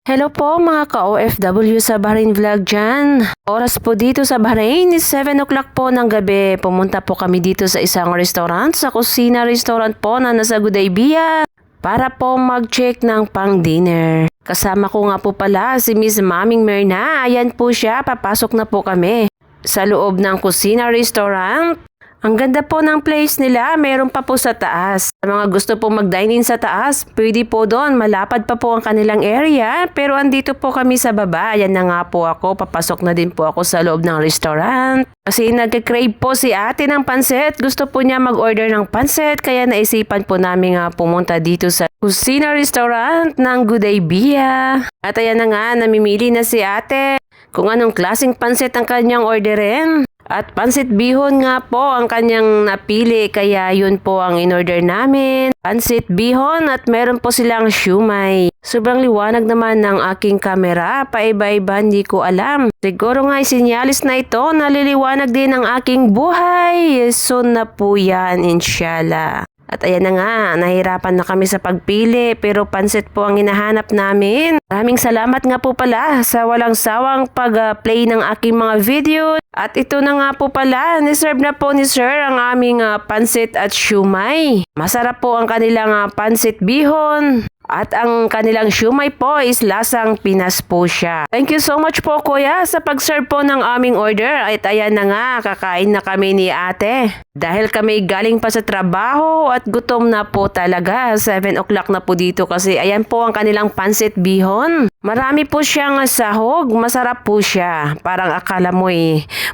Hello po mga ka-OFW sa Bahrain Vlog dyan. Oras po dito sa Bahrain is 7 o'clock po ng gabi. Pumunta po kami dito sa isang restaurant, sa Kusina Restaurant po na nasa Gudaybiyah para po mag-check ng pang-dinner. Kasama ko nga po pala si Miss Maming Myrna. Ayan po siya, papasok na po kami sa loob ng Kusina Restaurant. Ang ganda po ng place nila, meron pa po sa taas. Sa mga gusto po mag-dine-in sa taas, pwede po doon, malapad pa po ang kanilang area. Pero andito po kami sa baba, ayan na nga po ako, papasok na din po ako sa loob ng restaurant. Kasi nagka-crave po si ate ng pansit, gusto po niya mag-order ng pansit, kaya naisipan po namin nga pumunta dito sa Kusina Restaurant ng Gudaybiyah. At ayan na nga, namimili na si ate kung anong klaseng pansit ang kanyang orderin. At pansit bihon nga po ang kanyang napili, kaya yun po ang in-order namin. Pansit bihon at meron po silang siumay. Sobrang liwanag naman ng aking kamera, paiba-iba hindi ko alam. Siguro nga sinyalis na ito, naliliwanag din ang aking buhay. Soon na po yan, inshallah. At ayan na nga, nahirapan na kami sa pagpili pero pansit po ang hinahanap namin. Maraming salamat nga po pala sa walang sawang pag-play ng aking mga video. At ito na nga po pala, niserve na po ni Sir ang aming pansit at siumay. Masarap po ang kanilang pansit bihon. At ang kanilang siumay po is lasang Pinas po siya. Thank you so much po kuya sa pag-serve po ng aming order. At ayan na nga, kakain na kami ni ate. Dahil kami galing pa sa trabaho at gutom na po talaga. 7 o'clock na po dito kasi ayan po ang kanilang pansit bihon. Marami po siyang sahog, masarap po siya. Parang akala mo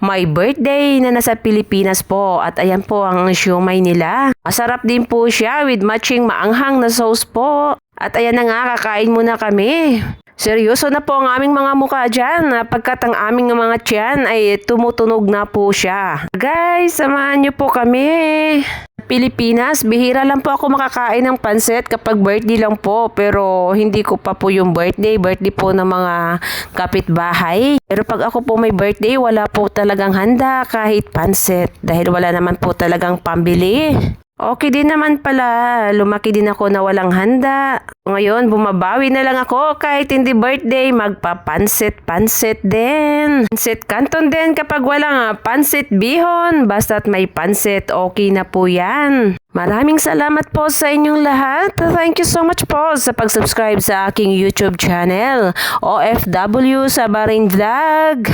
may birthday na nasa Pilipinas po. At ayan po ang siumay nila. Masarap din po siya with matching maanghang na sauce po. At ayan na nga, kakain muna kami. Seryoso na po ang aming mga mukha dyan pagkat ang aming mga tiyan ay tumutunog na po siya. Guys, samahan niyo po kami. Pilipinas, bihira lang po ako makakain ng pansit kapag birthday lang po. Pero hindi ko pa po yung birthday po ng mga kapitbahay. Pero pag ako po may birthday, wala po talagang handa kahit pansit. Dahil wala naman po talagang pambili. Okay din naman pala, lumaki din ako na walang handa. Ngayon, bumabawi na lang ako kahit hindi birthday, magpapansit din. Pansit canton din kapag walang pansit bihon, basta't may pansit, okay na po yan. Maraming salamat po sa inyong lahat. Thank you so much po sa pag-subscribe sa aking YouTube channel, OFW sa Bahrain Vlog.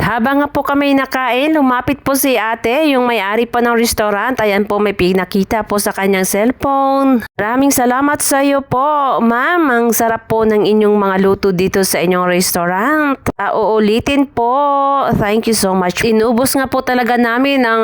Habang nga po kami nakain, lumapit po si ate, yung may-ari po ng restaurant. Ayan po, may pinakita po sa kanyang cellphone. Maraming salamat sa iyo po, ma'am. Ang sarap po ng inyong mga luto dito sa inyong restaurant. Uulitin po. Thank you so much. Inubos nga po talaga namin ang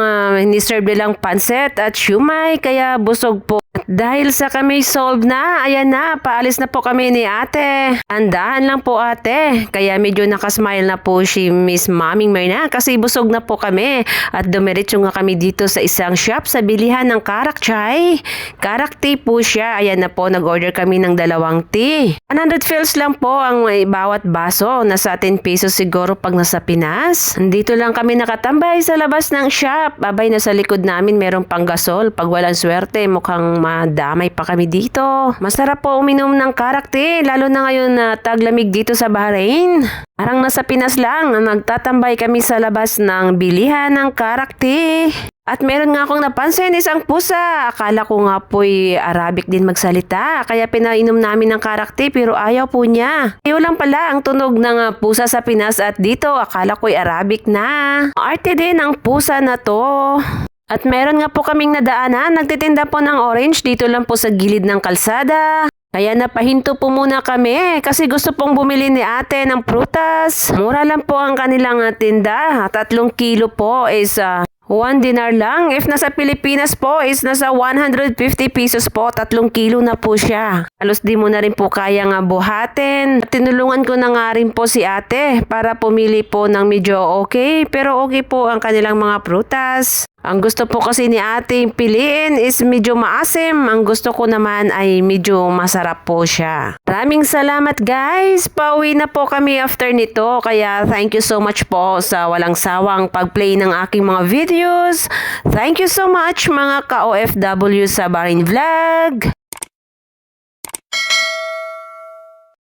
ni-serve nilang pansit at siumay, kaya busog po. Dahil sa kami solve na, ayan na, paalis na po kami ni ate. Andahan lang po ate, kaya medyo nakasmile na po si Miss Maming Myrna kasi busog na po kami. At dumiretso nga kami dito sa isang shop sa bilihan ng karak chai. Karak tea po siya, ayan na po, nag-order kami ng 2 tea. 100 fils lang po ang bawat baso, nasa 10 pesos siguro pag nasa Pinas. Dito lang kami nakatambay sa labas ng shop. Abay, nasa likod namin merong panggasol. Pag walang swerte, mukhang madamay pa kami dito. Masarap po uminom ng karak tea, lalo na ngayon na taglamig dito sa Bahrain. Parang nasa Pinas lang, nagtatambay kami sa labas ng bilihan ng karak tea. At meron nga akong napansin, isang pusa. Akala ko nga po'y Arabic din magsalita, kaya pinainom namin ng karak tea pero ayaw po niya. Ayaw lang pala ang tunog ng pusa sa Pinas at dito akala ko'y Arabic na. Arte din ang pusa na to. At meron nga po kaming nadaanan, nagtitinda po ng orange dito lang po sa gilid ng kalsada. Kaya napahinto po muna kami kasi gusto pong bumili ni ate ng prutas. Mura lang po ang kanilang tinda. 3 kilo po is 1 dinar lang. If nasa Pilipinas po is nasa 150 pesos po. 3 kilo na po siya. Halos di mo na rin po kaya nga buhatin. Tinulungan ko na nga rin po si ate para pumili po ng medyo okay. Pero okay po ang kanilang mga prutas. Ang gusto po kasi ni ate piliin is medyo maasim. Ang gusto ko naman ay medyo masarap po siya. Maraming salamat guys. Pauwi na po kami after nito. Kaya thank you so much po sa walang sawang pag-play ng aking mga videos. Thank you so much mga ka-OFW sa Bahrain Vlog.